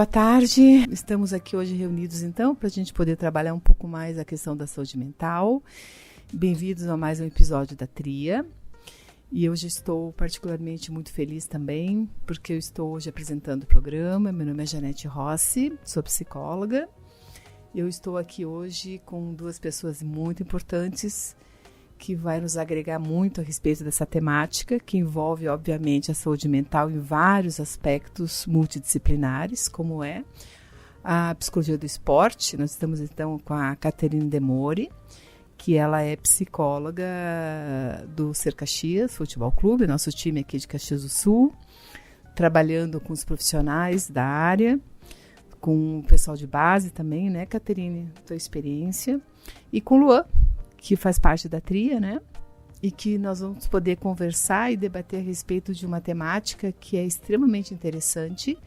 boa tarde. Estamos aqui hoje reunidos, então, para a gente poder trabalhar um pouco mais a questão da saúde mental. Bem-vindos a mais um episódio da TRIA. E hoje estou particularmente muito feliz também, porque eu estou hoje apresentando o programa. Meu nome é Janete Rossi, sou psicóloga. Eu estou aqui hoje com duas pessoas muito importantes que vai nos agregar muito a respeito dessa temática, que envolve, obviamente, a saúde mental em vários aspectos multidisciplinares, como é a psicologia do esporte. Nós estamos, então, com a Caterine Demori, que ela é psicóloga do Ser Caxias Futebol Clube, nosso time aqui de Caxias do Sul, trabalhando com os profissionais da área, com o pessoal de base também, né, Caterine, tua experiência, e com o Luan, que faz parte da TRIA, né? E que nós vamos poder conversar e debater a respeito de uma temática que é extremamente interessante,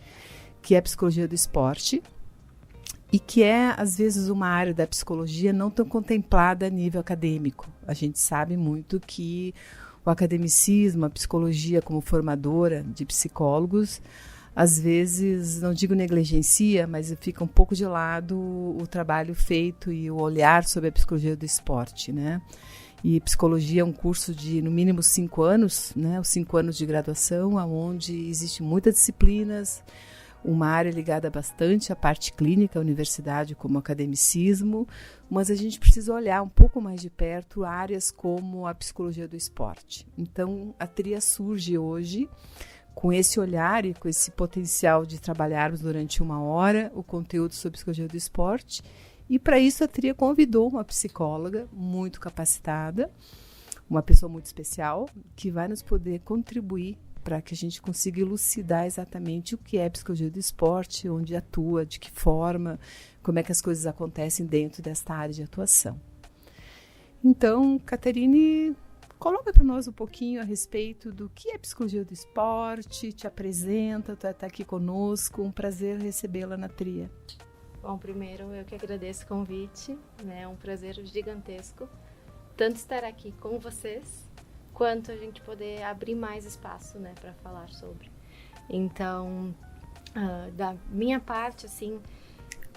que é a psicologia do esporte, e que é, às vezes, uma área da psicologia não tão contemplada a nível acadêmico. A gente sabe muito que o academicismo, a psicologia como formadora de psicólogos, às vezes, não digo negligencia, mas fica um pouco de lado o trabalho feito e o olhar sobre a psicologia do esporte, né? E psicologia é um curso de, no mínimo, 5 anos, né? Os 5 anos de graduação, onde existe muitas disciplinas, uma área ligada bastante à parte clínica, a universidade como academicismo, mas a gente precisa olhar um pouco mais de perto áreas como a psicologia do esporte. Então, a TRIA surge hoje com esse olhar e com esse potencial de trabalharmos durante 1 hora o conteúdo sobre psicologia do esporte. E para isso a TRIA convidou uma psicóloga muito capacitada, uma pessoa muito especial, que vai nos poder contribuir para que a gente consiga elucidar exatamente o que é psicologia do esporte, onde atua, de que forma, como é que as coisas acontecem dentro desta área de atuação. Então, Caterine, coloca para nós um pouquinho a respeito do que é psicologia do esporte, te apresenta, tu vai estar aqui conosco, um prazer recebê-la na TRIA. Bom, primeiro eu que agradeço o convite, né? É um prazer gigantesco, tanto estar aqui com vocês, quanto a gente poder abrir mais espaço, né, para falar sobre. Então, da minha parte, assim,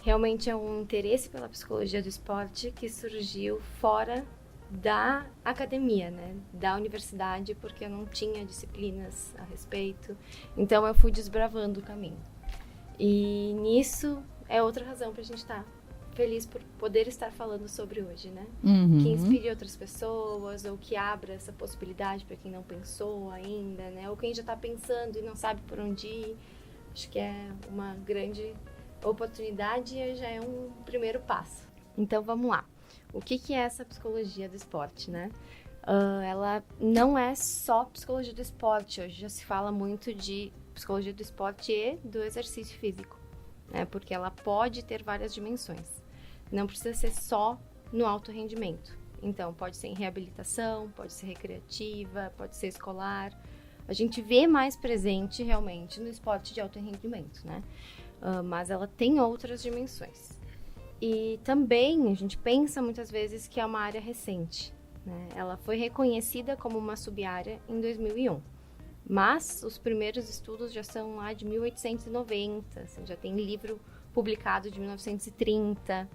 realmente é um interesse pela psicologia do esporte que surgiu fora da academia, né, da universidade, porque eu não tinha disciplinas a respeito, então eu fui desbravando o caminho. E nisso é outra razão para a gente estar feliz por poder estar falando sobre hoje, né? Uhum. Que inspire outras pessoas, ou que abra essa possibilidade para quem não pensou ainda, né? Ou quem já está pensando e não sabe por onde ir. Acho que é uma grande oportunidade e já é um primeiro passo. Então vamos lá. O que é essa psicologia do esporte, né? Ela não é só psicologia do esporte. Hoje já se fala muito de psicologia do esporte e do exercício físico, né? Porque ela pode ter várias dimensões. Não precisa ser só no alto rendimento. Então, pode ser em reabilitação, pode ser recreativa, pode ser escolar. A gente vê mais presente realmente no esporte de alto rendimento, né? Mas ela tem outras dimensões. E também a gente pensa muitas vezes que é uma área recente, né? Ela foi reconhecida como uma sub-área em 2001. Mas os primeiros estudos já são lá de 1890, assim, já tem livro publicado de 1930.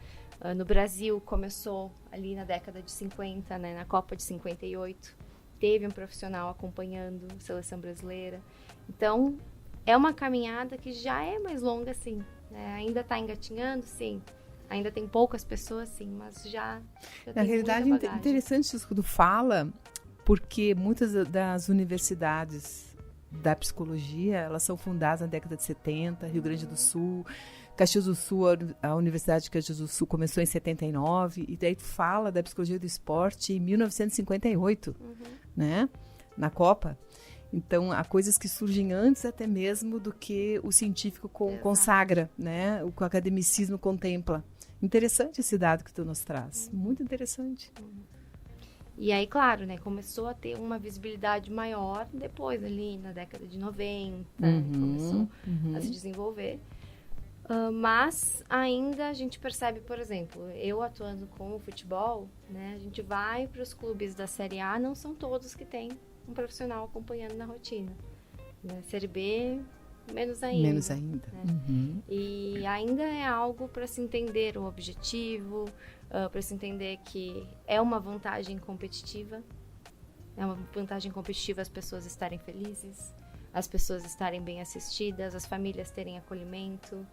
No Brasil começou ali na década de 50, né, na Copa de 58. Teve um profissional acompanhando a seleção brasileira. Então, é uma caminhada que já é mais longa, sim, né? Ainda está engatinhando, sim. Ainda tem poucas pessoas, sim, mas já tem Na realidade, muita bagagem. interessante isso que tu fala, porque muitas das universidades da psicologia, elas são fundadas na década de 70, Rio Grande do Sul, Caxias do Sul, a Universidade de Caxias do Sul começou em 79, e daí tu fala da psicologia do esporte em 1958, né, na Copa. Então, há coisas que surgem antes até mesmo do que o científico consagra, né, o que o academicismo contempla. Interessante esse dado que tu nos traz, muito interessante. E aí, claro, né, começou a ter uma visibilidade maior depois, ali na década de 90, começou a se desenvolver. Mas ainda a gente percebe, por exemplo, eu atuando com o futebol, né, a gente vai para os clubes da Série A, não são todos que têm um profissional acompanhando na rotina. Na Série B, menos ainda. Menos ainda. Né? Uhum. E ainda é algo para se entender o objetivo, para se entender que é uma vantagem competitiva. É uma vantagem competitiva as pessoas estarem felizes, as pessoas estarem bem assistidas, as famílias terem acolhimento,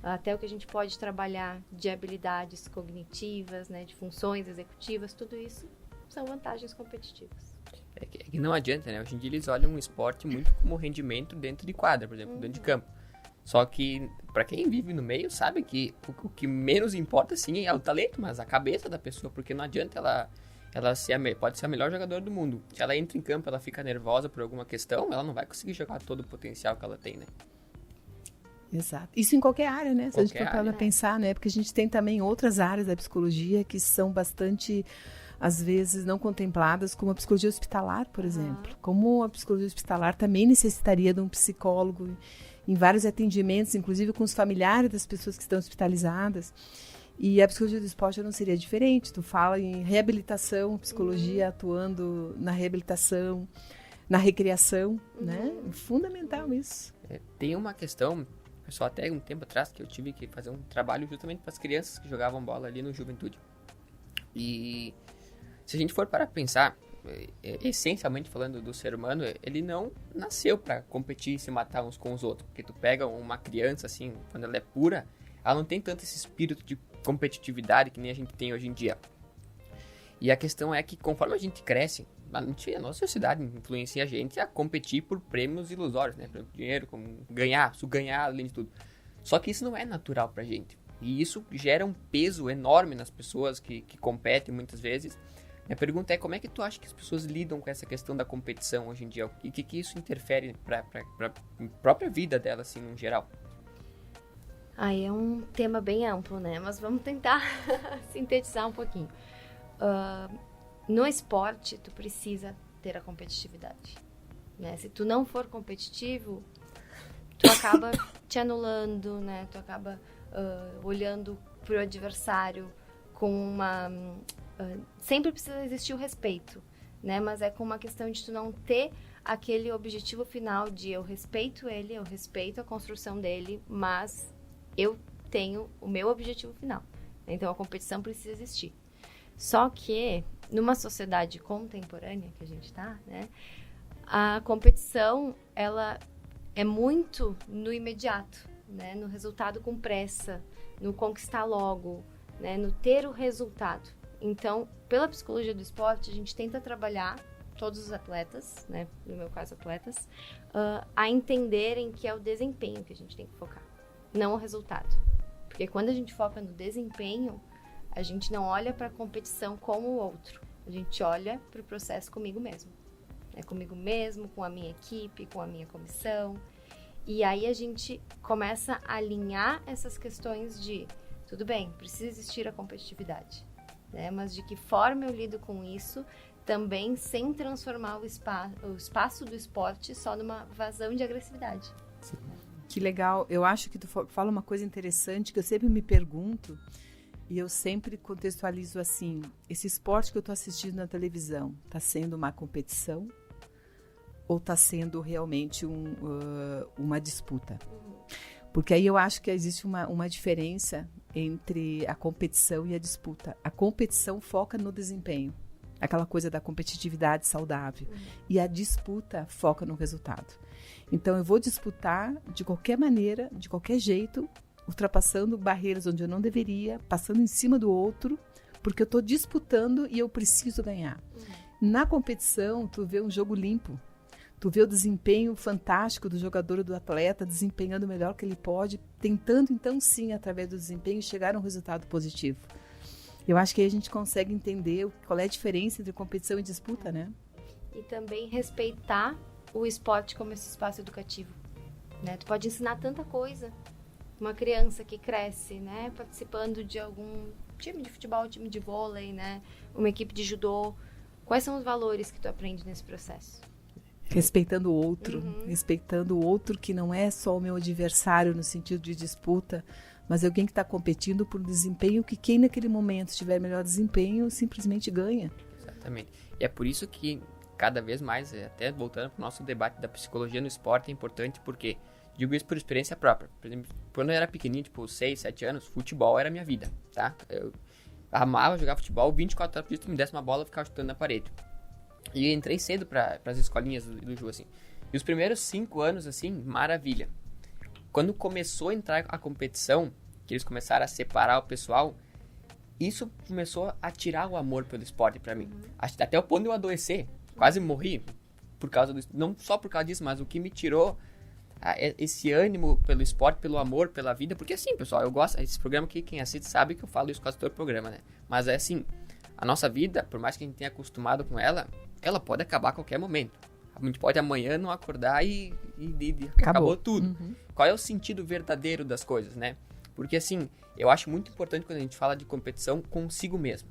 até o que a gente pode trabalhar de habilidades cognitivas, né, de funções executivas, tudo isso são vantagens competitivas. É que não adianta, né? Hoje em dia eles olham o esporte muito como rendimento dentro de quadra, por exemplo, dentro de campo. Só que, para quem vive no meio, sabe que o que menos importa, sim, é o talento, mas a cabeça da pessoa, porque não adianta ela pode ser a melhor jogadora do mundo. Se ela entra em campo, ela fica nervosa por alguma questão, ela não vai conseguir jogar todo o potencial que ela tem, né? Exato. Isso em qualquer área, né? Se a gente for para pensar, né? Porque a gente tem também outras áreas da psicologia que são bastante, às vezes, não contempladas, como a psicologia hospitalar, por exemplo. Como a psicologia hospitalar também necessitaria de um psicólogo em vários atendimentos, inclusive com os familiares das pessoas que estão hospitalizadas. E a psicologia do esporte não seria diferente. Tu fala em reabilitação, psicologia atuando na reabilitação, na recreação, né? Fundamental isso. Tem uma questão, pessoal, até um tempo atrás que eu tive que fazer um trabalho justamente para as crianças que jogavam bola ali no Juventude. E se a gente for para pensar, essencialmente falando do ser humano, ele não nasceu para competir e se matar uns com os outros. Porque tu pega uma criança, assim, quando ela é pura, ela não tem tanto esse espírito de competitividade que nem a gente tem hoje em dia. E a questão é que conforme a gente cresce, a nossa sociedade influencia a gente a competir por prêmios ilusórios, né? Por dinheiro, como ganhar além de tudo. Só que isso não é natural pra gente. E isso gera um peso enorme nas pessoas que competem muitas vezes. Minha pergunta é como é que tu acha que as pessoas lidam com essa questão da competição hoje em dia? E o que isso interfere pra própria vida delas, assim, no geral? Aí é um tema bem amplo, né? Mas vamos tentar sintetizar um pouquinho. No esporte, tu precisa ter a competitividade, né? Se tu não for competitivo, tu acaba te anulando, né? Tu acaba olhando pro adversário com uma... sempre precisa existir o respeito, né? Mas é com uma questão de tu não ter aquele objetivo final de eu respeito ele, eu respeito a construção dele, mas eu tenho o meu objetivo final. Então, a competição precisa existir. Só que, numa sociedade contemporânea que a gente está, né, a competição, ela é muito no imediato, né, no resultado com pressa, no conquistar logo, né, no ter o resultado. Então, pela psicologia do esporte, a gente tenta trabalhar todos os atletas, né, no meu caso atletas, a entenderem que é o desempenho que a gente tem que focar, não o resultado. Porque quando a gente foca no desempenho, a gente não olha para a competição como o outro. A gente olha para o processo comigo mesmo. É comigo mesmo, com a minha equipe, com a minha comissão. E aí a gente começa a alinhar essas questões de, tudo bem, precisa existir a competitividade, né? Mas de que forma eu lido com isso, também sem transformar o espaço do esporte só numa vazão de agressividade. Sim. Que legal. Eu acho que tu fala uma coisa interessante que eu sempre me pergunto e eu sempre contextualizo assim, esse esporte que eu estou assistindo na televisão está sendo uma competição ou está sendo realmente uma disputa? Porque aí eu acho que existe uma diferença entre a competição e a disputa. A competição foca no desempenho, aquela coisa da competitividade saudável, e a disputa foca no resultado. Então, eu vou disputar de qualquer maneira, de qualquer jeito, ultrapassando barreiras onde eu não deveria, passando em cima do outro, porque eu estou disputando e eu preciso ganhar. Na competição, tu vê um jogo limpo, tu vê o desempenho fantástico do jogador ou do atleta, desempenhando o melhor que ele pode, tentando, então, sim, através do desempenho, chegar a um resultado positivo. Eu acho que aí a gente consegue entender qual é a diferença entre competição e disputa, né? E também respeitar o esporte como esse espaço educativo, né? Tu pode ensinar tanta coisa. Uma criança que cresce, né, participando de algum time de futebol, time de vôlei, né, uma equipe de judô. Quais são os valores que tu aprende nesse processo? Respeitando o outro que não é só o meu adversário no sentido de disputa, mas alguém que está competindo por um desempenho que quem naquele momento tiver melhor desempenho simplesmente ganha. Exatamente. E é por isso que cada vez mais, até voltando para o nosso debate da psicologia no esporte, é importante porque Digo isso por experiência própria. Por exemplo, quando eu era pequenininho, tipo 6, 7 anos, futebol era a minha vida, tá? Eu amava jogar futebol, 24 horas por dia, tu me desse uma bola, eu ficava chutando na parede. E entrei cedo para as escolinhas do Ju, assim. E os primeiros 5 anos, assim, maravilha. Quando começou a entrar a competição, que eles começaram a separar o pessoal, isso começou a tirar o amor pelo esporte pra mim. Até o ponto de eu adoecer, quase morri por causa disso. Não só por causa disso, mas o que me tirou esse ânimo pelo esporte, pelo amor, pela vida. Porque assim, pessoal, eu gosto, esse programa aqui, quem assiste sabe que eu falo isso quase todo o programa, né? Mas é assim, a nossa vida, por mais que a gente tenha acostumado com ela pode acabar a qualquer momento. A gente pode amanhã não acordar e acabou tudo. Qual é o sentido verdadeiro das coisas, né? Porque assim, eu acho muito importante quando a gente fala de competição consigo mesmo.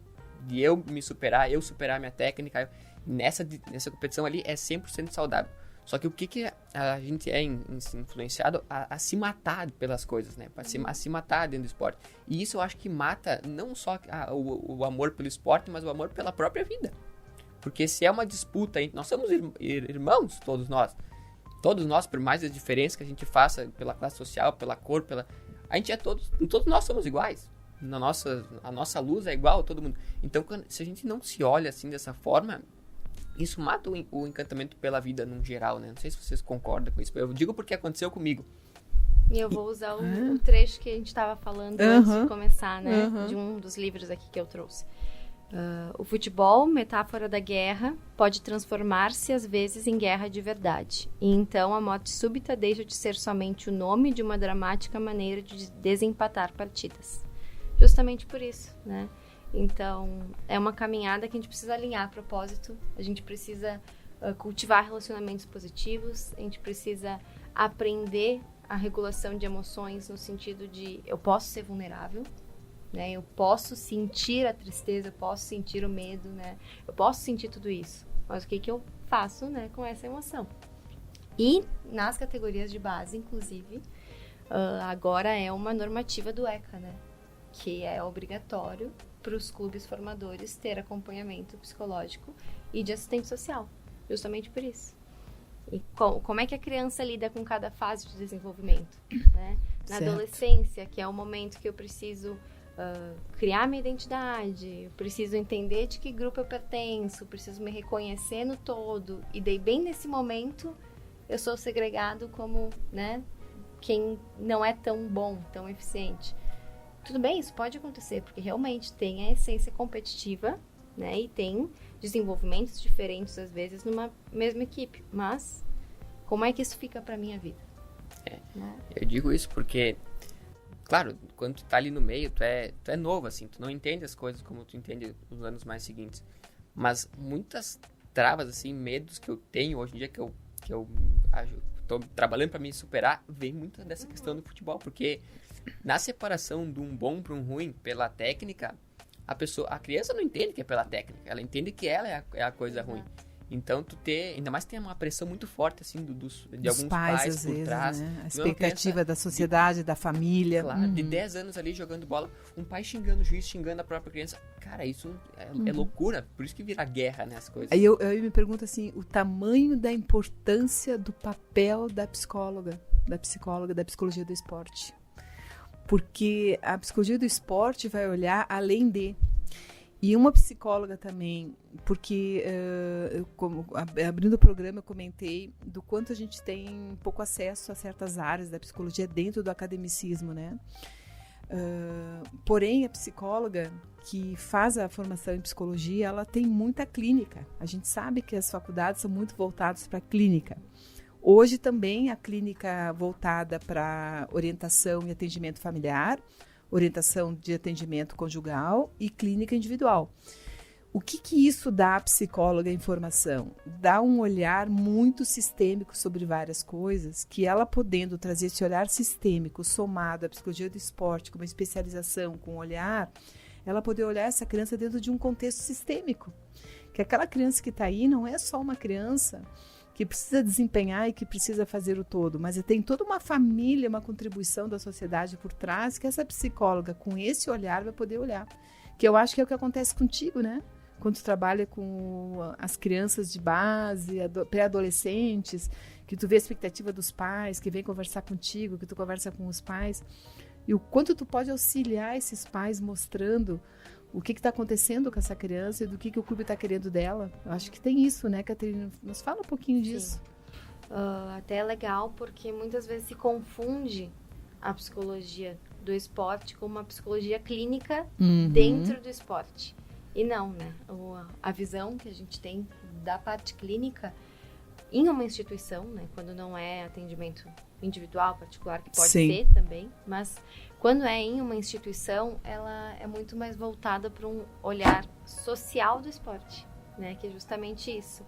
De eu me superar, eu superar minha técnica. Nessa competição ali é 100% saudável. Só que o que a gente é influenciado a se matar pelas coisas, né? A se matar dentro do esporte. E isso eu acho que mata não só o amor pelo esporte, mas o amor pela própria vida. Porque se é uma disputa, nós somos irmãos, todos nós. Todos nós, por mais as diferenças que a gente faça pela classe social, pela cor, a gente é todos nós somos iguais. A nossa luz é igual a todo mundo. Então, se a gente não se olha assim dessa forma, isso mata o encantamento pela vida num geral, né? Não sei se vocês concordam com isso. Eu digo porque aconteceu comigo. E eu vou usar o trecho que a gente estava falando antes de começar, né? De um dos livros aqui que eu trouxe. O futebol, metáfora da guerra, pode transformar-se às vezes em guerra de verdade. E então a morte súbita deixa de ser somente o nome de uma dramática maneira de desempatar partidas. Justamente por isso, né? Então, é uma caminhada que a gente precisa alinhar propósito, a gente precisa cultivar relacionamentos positivos, a gente precisa aprender a regulação de emoções no sentido de eu posso ser vulnerável, né? Eu posso sentir a tristeza, eu posso sentir o medo, né? Eu posso sentir tudo isso, mas o que eu faço, né, com essa emoção? E nas categorias de base, inclusive, agora é uma normativa do ECA, né? Que é obrigatório para os clubes formadores ter acompanhamento psicológico e de assistente social, justamente por isso. E como é que a criança lida com cada fase de desenvolvimento, né? Na adolescência, que é o momento que eu preciso criar minha identidade, eu preciso entender de que grupo eu pertenço, preciso me reconhecer no todo, e daí bem nesse momento eu sou segregado como, né, quem não é tão bom, tão eficiente. Tudo bem, isso pode acontecer, porque realmente tem a essência competitiva, né? E tem desenvolvimentos diferentes, às vezes, numa mesma equipe. Mas, como é que isso fica pra minha vida? Né? Eu digo isso porque, claro, quando tu tá ali no meio, tu é novo, assim. Tu não entende as coisas como tu entende nos anos mais seguintes. Mas muitas travas, assim, medos que eu tenho hoje em dia, que eu tô trabalhando pra me superar, vem muito dessa questão do futebol, porque na separação de um bom para um ruim pela técnica, a criança não entende que é pela técnica, ela entende que ela é a coisa ruim. Então, ainda mais tem uma pressão muito forte, assim, de alguns pais por trás. Né? A expectativa da sociedade, da família. Claro, de 10 anos ali jogando bola, um pai xingando o juiz, xingando a própria criança. Cara, isso é loucura, por isso que vira guerra, né, as coisas. Aí eu me pergunto, assim, o tamanho da importância do papel da psicóloga, da psicologia do esporte. Porque a psicologia do esporte vai olhar além de... E uma psicóloga também, porque abrindo o programa eu comentei do quanto a gente tem pouco acesso a certas áreas da psicologia dentro do academicismo, né? Porém, a psicóloga que faz a formação em psicologia, ela tem muita clínica. A gente sabe que as faculdades são muito voltadas para a clínica. Hoje também a clínica voltada para orientação e atendimento familiar, orientação de atendimento conjugal e clínica individual. O que isso dá à psicóloga em formação? Dá um olhar muito sistêmico sobre várias coisas, que ela podendo trazer esse olhar sistêmico somado à psicologia do esporte, com uma especialização, com um olhar, ela poder olhar essa criança dentro de um contexto sistêmico. Que aquela criança que está aí não é só uma criança que precisa desempenhar e que precisa fazer o todo, mas tem toda uma família, uma contribuição da sociedade por trás, que essa psicóloga, com esse olhar, vai poder olhar. Que eu acho que é o que acontece contigo, né? Quando tu trabalha com as crianças de base, pré-adolescentes, que tu vê a expectativa dos pais, que vem conversar contigo, que tu conversa com os pais, e o quanto tu pode auxiliar esses pais mostrando o que está acontecendo com essa criança e do que o clube está querendo dela. Eu acho que tem isso, né, Catarina? Nos fala um pouquinho disso. Até é legal, porque muitas vezes se confunde a psicologia do esporte com uma psicologia clínica dentro do esporte. E não, né? A visão que a gente tem da parte clínica em uma instituição, né? Quando não é atendimento individual, particular, que pode ser também, mas quando é em uma instituição, ela é muito mais voltada para um olhar social do esporte, né? Que é justamente isso,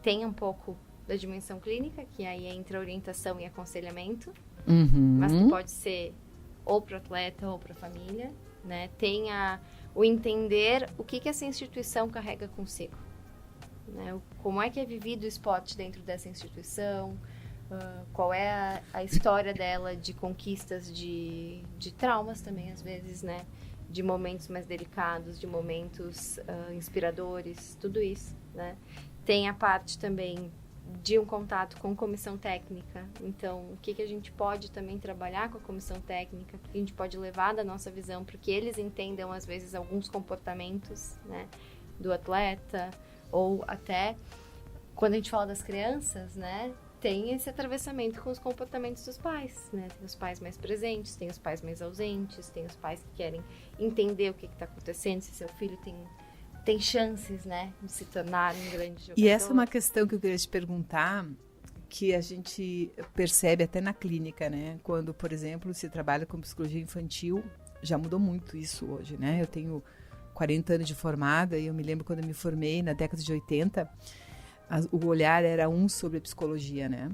tem um pouco da dimensão clínica, que aí entra orientação e aconselhamento, mas que pode ser ou para o atleta ou para a família, né? Tem o entender o que essa instituição carrega consigo, né? Como é que é vivido o esporte dentro dessa instituição, qual é a história dela de conquistas, de traumas também, às vezes, né? De momentos mais delicados, de momentos inspiradores, tudo isso, né? Tem a parte também de um contato com comissão técnica. Então, o que a gente pode também trabalhar com a comissão técnica, o que a gente pode levar da nossa visão, para que eles entendam, às vezes, alguns comportamentos, né, do atleta, ou até, quando a gente fala das crianças, né, tem esse atravessamento com os comportamentos dos pais, né? Tem os pais mais presentes, tem os pais mais ausentes, tem os pais que querem entender o que está acontecendo, se seu filho tem chances, né, de se tornar um grande jogador. E essa é uma questão que eu queria te perguntar, que a gente percebe até na clínica, né? Quando, por exemplo, se trabalha com psicologia infantil, já mudou muito isso hoje, né? Eu tenho 40 anos de formada e eu me lembro quando eu me formei na década de 80, o olhar era sobre a psicologia, né?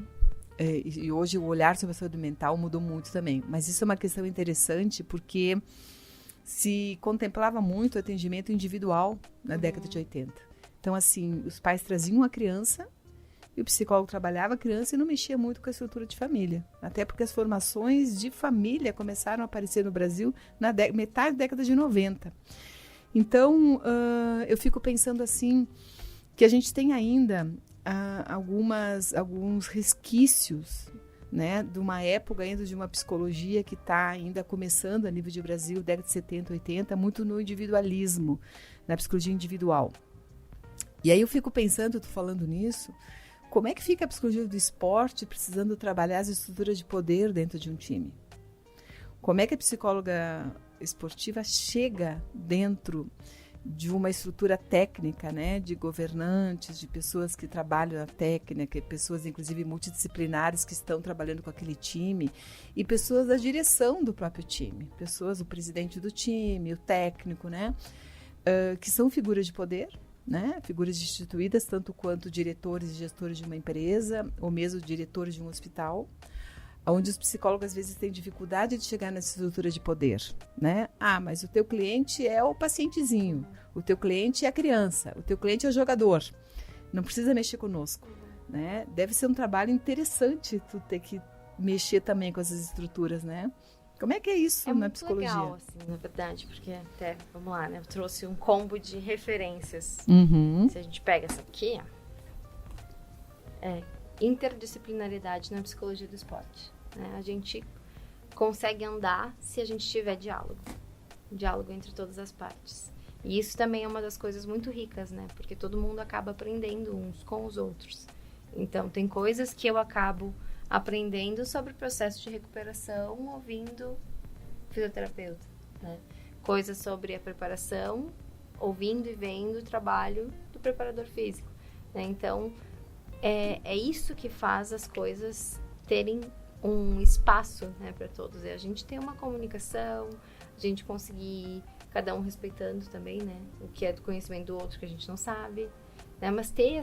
E hoje o olhar sobre a saúde mental mudou muito também. Mas isso é uma questão interessante porque se contemplava muito o atendimento individual na década de 80. Então, assim, os pais traziam a criança e o psicólogo trabalhava a criança e não mexia muito com a estrutura de família. Até porque as formações de família começaram a aparecer no Brasil na metade da década de 90. Então, eu fico pensando assim, que a gente tem ainda alguns resquícios, né, de uma época ainda de uma psicologia que está ainda começando a nível de Brasil, década de 70, 80, muito no individualismo, na psicologia individual. E aí eu fico pensando, tô falando nisso, como é que fica a psicologia do esporte precisando trabalhar as estruturas de poder dentro de um time? Como é que a psicóloga esportiva chega dentro de uma estrutura técnica, né, de governantes, de pessoas que trabalham na técnica, pessoas inclusive multidisciplinares que estão trabalhando com aquele time e pessoas da direção do próprio time, pessoas, o presidente do time, o técnico, né, que são figuras de poder, né, figuras instituídas tanto quanto diretores e gestores de uma empresa ou mesmo diretores de um hospital, onde os psicólogos às vezes têm dificuldade de chegar nessa estrutura de poder, né? Ah, mas o teu cliente é o pacientezinho, o teu cliente é a criança, o teu cliente é o jogador, não precisa mexer conosco, né? Deve ser um trabalho interessante tu ter que mexer também com essas estruturas, né? Como é que é isso na psicologia? É legal, assim, na verdade, porque até, vamos lá, né? Eu trouxe um combo de referências. Se a gente pega essa aqui, interdisciplinaridade na psicologia do esporte. Né? A gente consegue andar se a gente tiver diálogo entre todas as partes. E isso também é uma das coisas muito ricas, né? Porque todo mundo acaba aprendendo uns com os outros. Então, tem coisas que eu acabo aprendendo sobre o processo de recuperação ouvindo fisioterapeuta, né? Coisas sobre a preparação, ouvindo e vendo o trabalho do preparador físico, né? Então, é isso que faz as coisas terem um espaço, né, para todos. É a gente ter uma comunicação, a gente conseguir, cada um respeitando também, né, o que é do conhecimento do outro que a gente não sabe, né, mas ter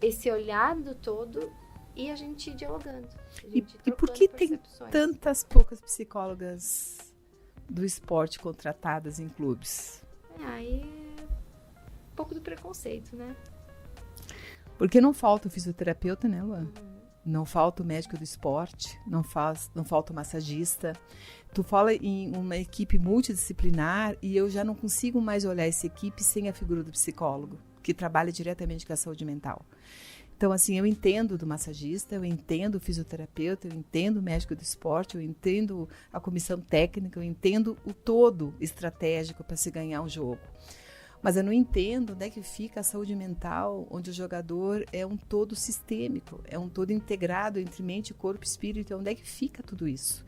esse olhar do todo e a gente ir dialogando. E por que tem tantas poucas psicólogas do esporte contratadas em clubes? Aí é um pouco do preconceito, né? Porque não falta o fisioterapeuta, né, Luan? Não falta o médico do esporte, não falta o massagista. Tu fala em uma equipe multidisciplinar e eu já não consigo mais olhar essa equipe sem a figura do psicólogo, que trabalha diretamente com a saúde mental. Então, assim, eu entendo do massagista, eu entendo o fisioterapeuta, eu entendo o médico do esporte, eu entendo a comissão técnica, eu entendo o todo estratégico para se ganhar um jogo. Mas eu não entendo onde é que fica a saúde mental, onde o jogador é um todo sistêmico, é um todo integrado entre mente, corpo e espírito. Onde é que fica tudo isso?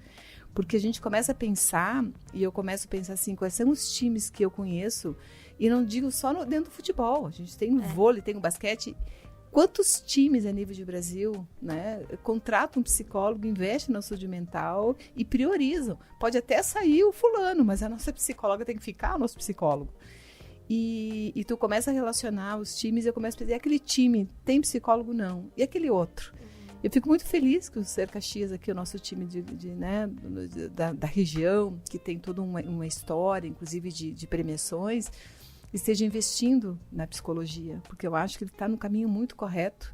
Porque a gente começa a pensar, e eu começo a pensar assim, quais são os times que eu conheço, e não digo só dentro do futebol, a gente tem o vôlei, tem o basquete. Quantos times a nível de Brasil, né, contratam um psicólogo, investem na saúde mental e priorizam? Pode até sair o fulano, mas a nossa psicóloga tem que ficar o nosso psicólogo. E tu começa a relacionar os times e eu começo a dizer, aquele time tem psicólogo? Não. E aquele outro? Eu fico muito feliz que o Ser Caxias aqui, o nosso time da região, que tem toda uma história, inclusive de premiações, esteja investindo na psicologia, porque eu acho que ele está no caminho muito correto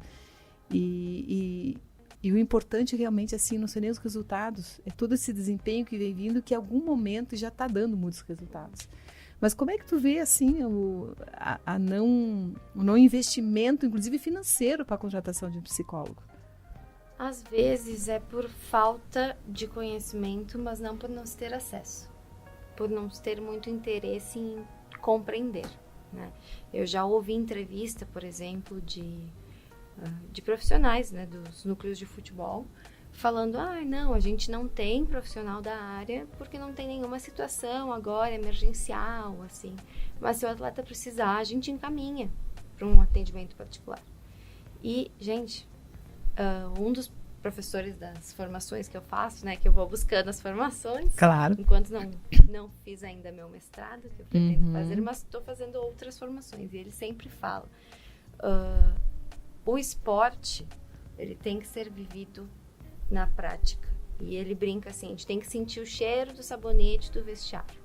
e o importante realmente assim não são nem os resultados, é todo esse desempenho que vem vindo que em algum momento já está dando muitos resultados. Mas como é que tu vê assim o não investimento, inclusive financeiro, para a contratação de um psicólogo? Às vezes é por falta de conhecimento, mas não por não se ter acesso, por não se ter muito interesse em compreender, né? Eu já ouvi entrevista, por exemplo, de profissionais, né, dos núcleos de futebol, falando, não, a gente não tem profissional da área porque não tem nenhuma situação agora emergencial, assim. Mas se o atleta precisar, a gente encaminha para um atendimento particular. E, gente, um dos professores das formações que eu faço, né, que eu vou buscando as formações, claro, enquanto não fiz ainda meu mestrado, que eu pretendo fazer, mas estou fazendo outras formações, e ele sempre fala, o esporte, ele tem que ser vivido na prática, e ele brinca assim, a gente tem que sentir o cheiro do sabonete do vestiário.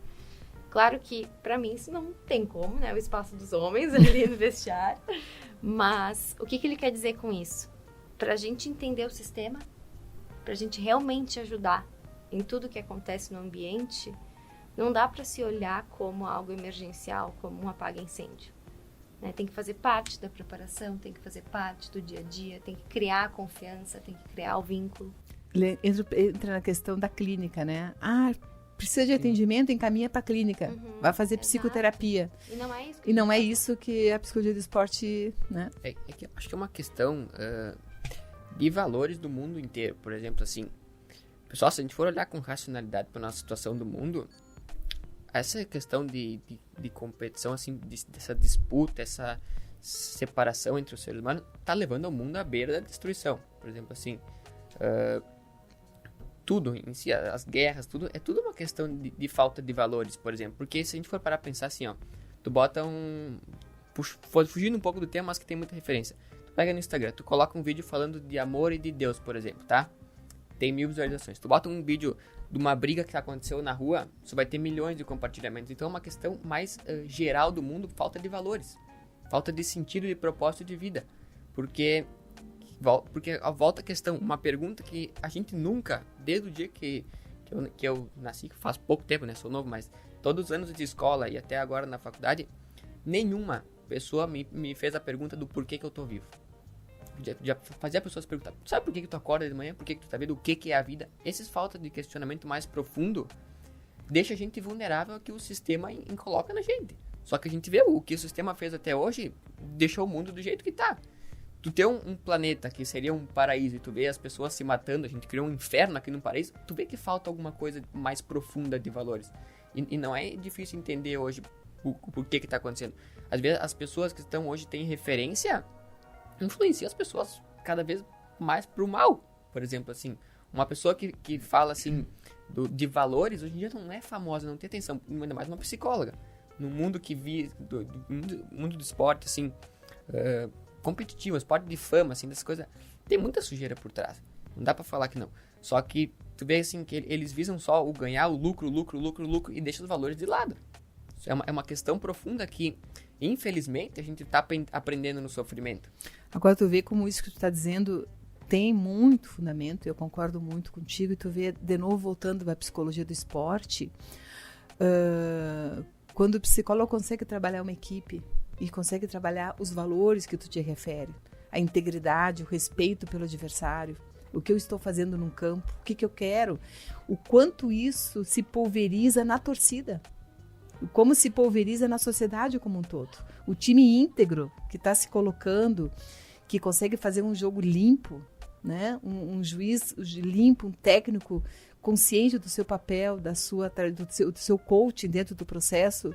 Claro que, para mim, isso não tem como, né, o espaço dos homens ali no vestiário, mas o que ele quer dizer com isso? Para a gente entender o sistema, para a gente realmente ajudar em tudo que acontece no ambiente, não dá para se olhar como algo emergencial, como um apaga-incêndio, né? Tem que fazer parte da preparação, tem que fazer parte do dia a dia, tem que criar a confiança, tem que criar o vínculo. Entra na questão da clínica, né? Precisa de atendimento, encaminha para a clínica, vai fazer psicoterapia. E não é isso que a psicologia do esporte, né? Que acho que é uma questão de valores do mundo inteiro. Por exemplo, assim, pessoal, se a gente for olhar com racionalidade para nossa situação do mundo, essa questão de competição, assim, dessa disputa, essa separação entre os seres humanos, tá levando o mundo à beira da destruição. Por exemplo, assim, tudo em si, as guerras, tudo, é tudo uma questão de falta de valores, por exemplo. Porque se a gente for parar a pensar assim, tu bota fugindo um pouco do tema, mas que tem muita referência. Pega no Instagram, tu coloca um vídeo falando de amor e de Deus, por exemplo, tá? Tem 1000 visualizações. Tu bota um vídeo de uma briga que aconteceu na rua, isso vai ter milhões de compartilhamentos. Então é uma questão mais geral do mundo, falta de valores. Falta de sentido e propósito de vida. Porque volta a questão, uma pergunta que a gente nunca, desde o dia que eu nasci, que faz pouco tempo, né? Sou novo, mas todos os anos de escola e até agora na faculdade, nenhuma pessoa me fez a pergunta do porquê que eu tô vivo. Já fazia pessoas perguntar, sabe por que tu acorda de manhã? Por que tu tá vendo? O que é a vida? Essas faltas de questionamento mais profundo deixa a gente vulnerável ao que o sistema coloca na gente. Só que a gente vê o que o sistema fez até hoje, deixou o mundo do jeito que tá. Tu ter um planeta que seria um paraíso e tu vê as pessoas se matando, a gente criou um inferno aqui no paraíso, tu vê que falta alguma coisa mais profunda de valores. E não é difícil entender hoje por que tá acontecendo. Às vezes as pessoas que estão hoje têm referência, influenciam as pessoas cada vez mais pro mal. Por exemplo, assim, uma pessoa que fala assim de valores, hoje em dia não é famosa, não tem atenção, ainda mais uma psicóloga. No mundo que mundo do esporte, assim, competitivo, esporte de fama, assim, dessas coisas, tem muita sujeira por trás. Não dá pra falar que não. Só que tu vê assim que eles visam só o ganhar, o lucro e deixam os valores de lado. Isso é uma questão profunda que, infelizmente, a gente tá aprendendo no sofrimento. Agora tu vê como isso que tu tá dizendo tem muito fundamento, eu concordo muito contigo, e tu vê, de novo, voltando à psicologia do esporte, quando o psicólogo consegue trabalhar uma equipe e consegue trabalhar os valores que tu te refere, a integridade, o respeito pelo adversário, o que eu estou fazendo num campo, o que eu quero, o quanto isso se pulveriza na torcida, como se pulveriza na sociedade como um todo. O time íntegro que está se colocando, que consegue fazer um jogo limpo, né? Um juiz limpo, um técnico consciente do seu papel, do seu coaching dentro do processo,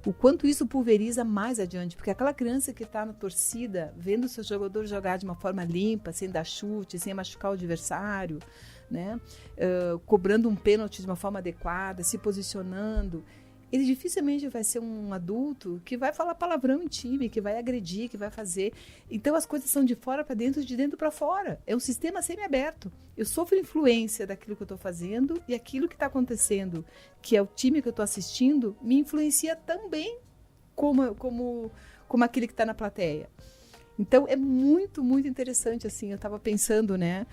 o quanto isso pulveriza mais adiante, porque aquela criança que está na torcida, vendo o seu jogador jogar de uma forma limpa, sem dar chute, sem machucar o adversário, né? Cobrando um pênalti de uma forma adequada, se posicionando, ele dificilmente vai ser um adulto que vai falar palavrão em time, que vai agredir, que vai fazer. Então as coisas são de fora para dentro, de dentro para fora. É um sistema semi-aberto. Eu sofro influência daquilo que eu estou fazendo e aquilo que está acontecendo, que é o time que eu estou assistindo, me influencia também como aquele que está na plateia. Então é muito, muito interessante, assim, eu estava pensando, né,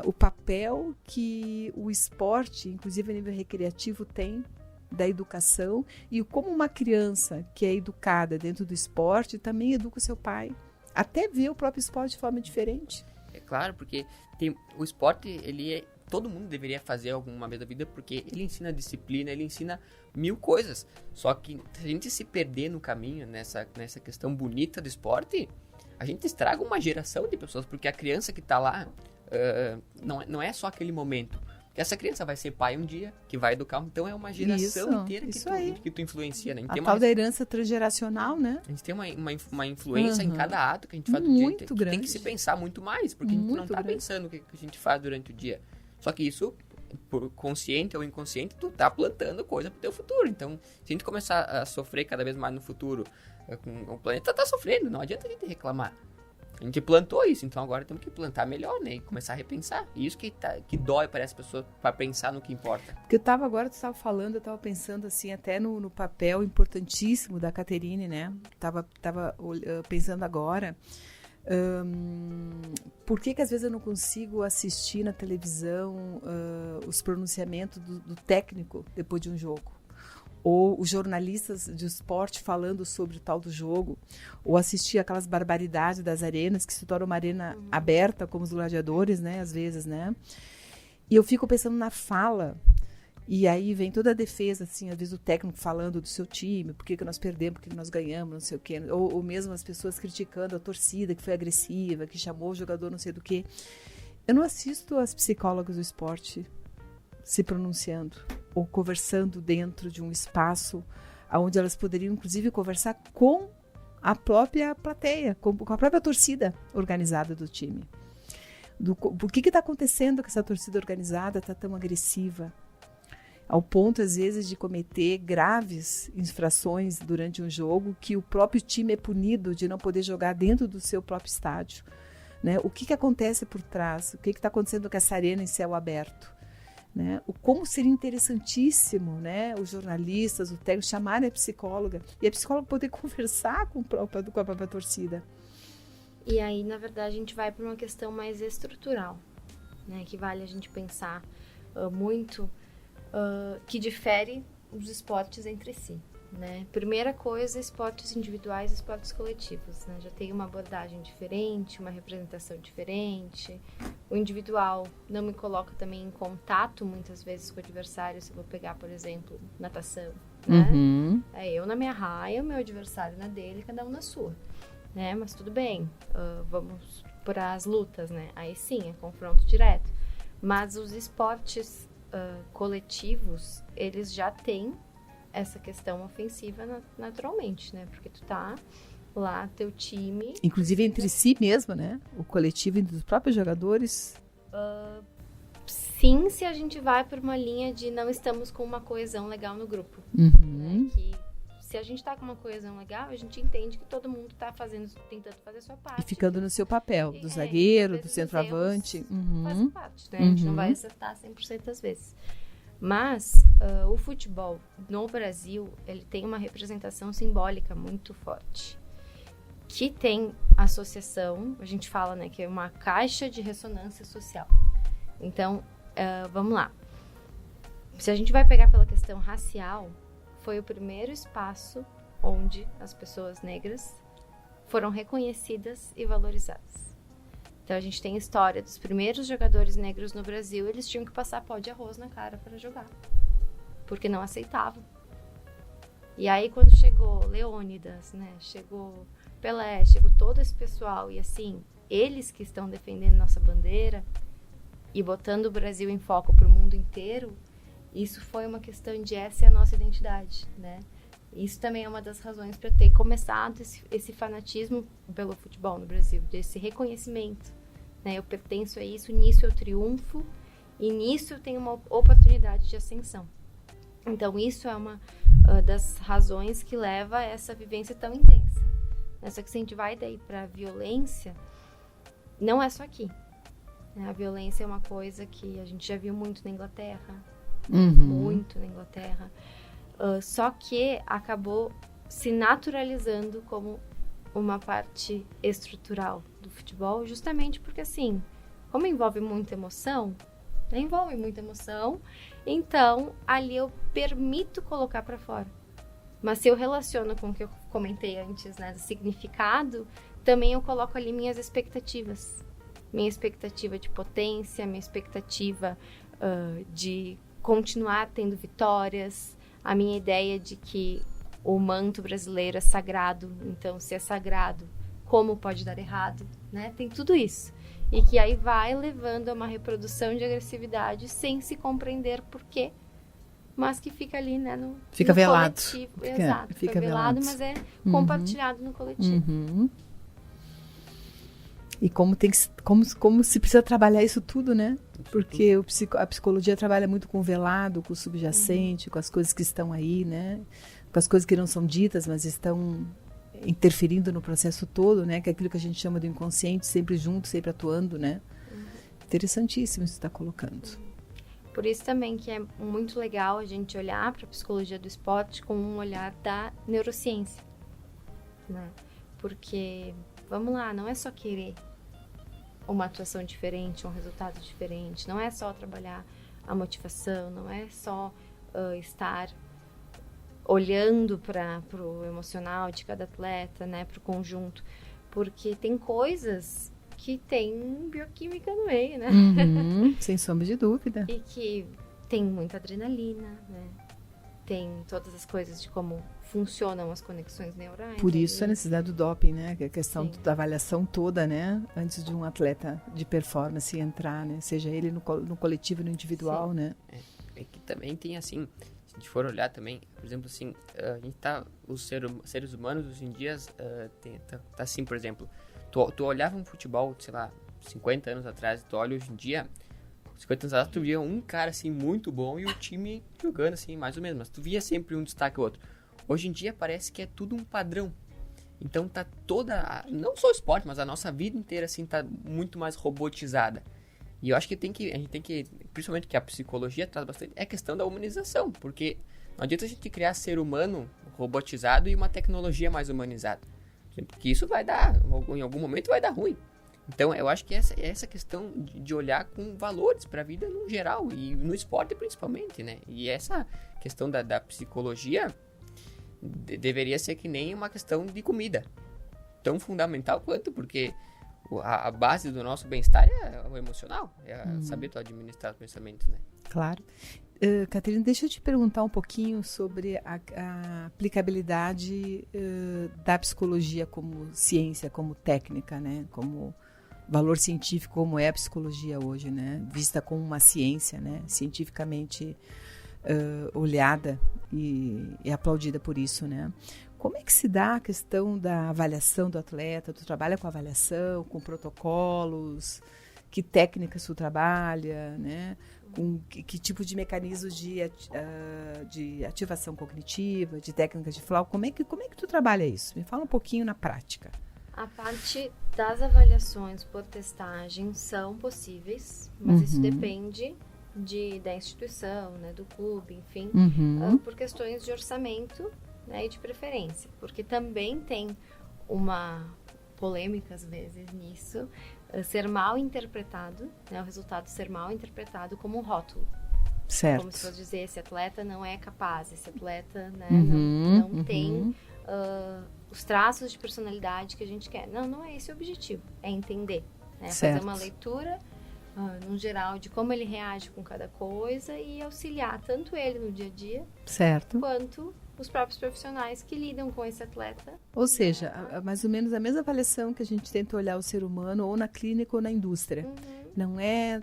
o papel que o esporte, inclusive a nível recreativo, tem da educação e como uma criança que é educada dentro do esporte também educa o seu pai, até ver o próprio esporte de forma diferente. É claro, porque o esporte, todo mundo deveria fazer alguma vez da vida, porque ele ensina disciplina, ele ensina 1000 coisas. Só que se a gente se perder no caminho, nessa questão bonita do esporte, a gente estraga uma geração de pessoas, porque a criança que está lá, não é só aquele momento. Porque essa criança vai ser pai um dia, que vai educar, então é uma geração inteira que tu influencia, né? A tal da herança transgeracional, né? A gente tem uma influência em cada ato que a gente faz do muito dia. grande. Tem que se pensar muito mais, porque a gente não tá pensando o que a gente faz durante o dia. Só que isso, por consciente ou inconsciente, tu tá plantando coisa pro teu futuro. Então, se a gente começar a sofrer cada vez mais no futuro, o planeta tá sofrendo, não adianta a gente reclamar. A gente plantou isso, então agora temos que plantar melhor, né? E começar a repensar. E isso que dói para as pessoas, para pensar no que importa. Porque tu estava falando, eu estava pensando assim, até no papel importantíssimo da Caterine, né? Tava pensando agora, por que às vezes eu não consigo assistir na televisão os pronunciamentos do técnico depois de um jogo? Ou os jornalistas de esporte falando sobre o tal do jogo, ou assistir aquelas barbaridades das arenas, que se torna uma arena aberta, como os gladiadores, né, às vezes, né? E eu fico pensando na fala, e aí vem toda a defesa, assim, às vezes o técnico falando do seu time, por que nós perdemos, por que nós ganhamos, não sei o quê, ou mesmo as pessoas criticando a torcida, que foi agressiva, que chamou o jogador não sei do quê. Eu não assisto as psicólogas do esporte se pronunciando ou conversando dentro de um espaço onde elas poderiam, inclusive, conversar com a própria plateia, com a própria torcida organizada do time. Por que está acontecendo que essa torcida organizada está tão agressiva? Ao ponto, às vezes, de cometer graves infrações durante um jogo que o próprio time é punido de não poder jogar dentro do seu próprio estádio. Né? O que acontece por trás? O que está acontecendo com essa arena em céu aberto? Né? Como seria interessantíssimo, né, os jornalistas, o técnico chamarem a psicóloga e a psicóloga poder conversar com a própria torcida. E aí, na verdade, a gente vai para uma questão mais estrutural, né, que vale a gente pensar muito, que difere os esportes entre si. Né? Primeira coisa, esportes individuais e esportes coletivos, né? Já tem uma abordagem diferente, uma representação diferente. O individual não me coloca também em contato muitas vezes com o adversário. Se eu vou pegar, por exemplo, natação, né? É eu na minha raia, o meu adversário na dele, cada um na sua, né? Mas tudo bem, vamos para as lutas, né? Aí sim, é confronto direto. Mas os esportes coletivos, eles já têm essa questão ofensiva naturalmente, né? Porque tu tá lá, teu time... Inclusive entre si mesmo, né? O coletivo entre os próprios jogadores. Sim, se a gente vai por uma linha de não estamos com uma coesão legal no grupo. Né? Que se a gente tá com uma coesão legal, a gente entende que todo mundo tá tentando fazer a sua parte. E ficando no seu papel, do zagueiro, do centroavante. Faz parte, né? A gente não vai acertar 100% das vezes. Mas o futebol no Brasil, ele tem uma representação simbólica muito forte, que tem associação, a gente fala, né, que é uma caixa de ressonância social. Então, vamos lá. Se a gente vai pegar pela questão racial, foi o primeiro espaço onde as pessoas negras foram reconhecidas e valorizadas. Então a gente tem história dos primeiros jogadores negros no Brasil, eles tinham que passar pó de arroz na cara para jogar, porque não aceitavam. E aí quando chegou Leônidas, né, chegou Pelé, chegou todo esse pessoal, e assim, eles que estão defendendo nossa bandeira e botando o Brasil em foco para o mundo inteiro, isso foi uma questão de essa é a nossa identidade, né? Isso também é uma das razões para ter começado esse fanatismo pelo futebol no Brasil, desse reconhecimento, né? Eu pertenço a isso, nisso eu triunfo e nisso eu tenho uma oportunidade de ascensão. Então isso é uma das razões que leva a essa vivência tão intensa. Só que se a gente vai daí para a violência, não é só aqui. A violência é uma coisa que a gente já viu muito na Inglaterra, muito na Inglaterra, só que acabou se naturalizando como uma parte estrutural do futebol, justamente porque assim, como envolve muita emoção, então ali eu permito colocar para fora. Mas se eu relaciono com o que eu comentei antes, né, do significado, também eu coloco ali minhas expectativas. Minha expectativa de potência, minha expectativa de continuar tendo vitórias, a minha ideia de que o manto brasileiro é sagrado, então se é sagrado, como pode dar errado, né? Tem tudo isso. E que aí vai levando a uma reprodução de agressividade sem se compreender por quê, mas que fica ali, né, no velado. Coletivo. Exato, fica velado, mas é compartilhado no coletivo. E como se precisa trabalhar isso tudo, né? Porque a psicologia trabalha muito com o velado, com o subjacente, com as coisas que estão aí, né? Com as coisas que não são ditas, mas estão interferindo no processo todo, né? Que é aquilo que a gente chama do inconsciente, sempre junto, sempre atuando, né? Interessantíssimo isso que você está colocando. Por isso também que é muito legal a gente olhar para a psicologia do esporte com um olhar da neurociência, né? Porque, vamos lá, não é só querer uma atuação diferente, um resultado diferente, não é só trabalhar a motivação, não é só estar olhando para o emocional de cada atleta, né, para o conjunto, porque tem coisas que tem bioquímica no meio, né? Sem sombra de dúvida. E que tem muita adrenalina, né? Tem todas as coisas de como funcionam as conexões neurais. Por isso a necessidade do doping, né? Que é a questão da avaliação toda, né? Antes de um atleta de performance entrar, né? Seja ele no coletivo e no individual, né? É que também tem assim, se a gente for olhar também, por exemplo, assim, a gente tá, os seres humanos hoje em dia tá assim, por exemplo, tu olhava um futebol, sei lá, 50 anos atrás, tu olha hoje em dia, 50 anos atrás tu via um cara assim muito bom e o time jogando assim mais ou menos, mas tu via sempre um destaque ou outro. Hoje em dia parece que é tudo um padrão. Então tá não só o esporte, mas a nossa vida inteira assim tá muito mais robotizada. E eu acho que a gente tem que, principalmente que a psicologia traz bastante, é a questão da humanização, porque não adianta a gente criar ser humano robotizado e uma tecnologia mais humanizada. Porque isso vai dar, em algum momento vai dar ruim. Então eu acho que essa questão de olhar com valores para a vida no geral e no esporte principalmente, né? E essa questão da psicologia deveria ser que nem uma questão de comida, tão fundamental quanto, porque a base do nosso bem-estar é o emocional, é saber tu administrar os pensamentos, né? Claro. Catarina, deixa eu te perguntar um pouquinho sobre a aplicabilidade da psicologia como ciência, como técnica, né? Como valor científico, como é a psicologia hoje, né? Vista como uma ciência, né? Cientificamente olhada e aplaudida por isso, né? Como é que se dá a questão da avaliação do atleta? Tu trabalha com avaliação, com protocolos? Que técnicas tu trabalha, né? Com que tipo de mecanismos de ativação cognitiva, de técnicas de flow? Como é que tu trabalha isso? Me fala um pouquinho na prática. A parte das avaliações por testagem são possíveis, mas isso depende da instituição, né, do clube, enfim, por questões de orçamento, né, e de preferência, porque também tem uma polêmica às vezes nisso, ser mal interpretado, né, o resultado ser mal interpretado como um rótulo. Certo. Como se fosse dizer, esse atleta não é capaz, esse atleta, né, não tem os traços de personalidade que a gente quer. Não é esse o objetivo, é entender, né? Certo. Fazer uma leitura, no geral, de como ele reage com cada coisa e auxiliar tanto ele no dia a dia, Certo. quanto os próprios profissionais que lidam com esse atleta. Ou seja, mais ou menos a mesma avaliação que a gente tenta olhar o ser humano ou na clínica ou na indústria. Não é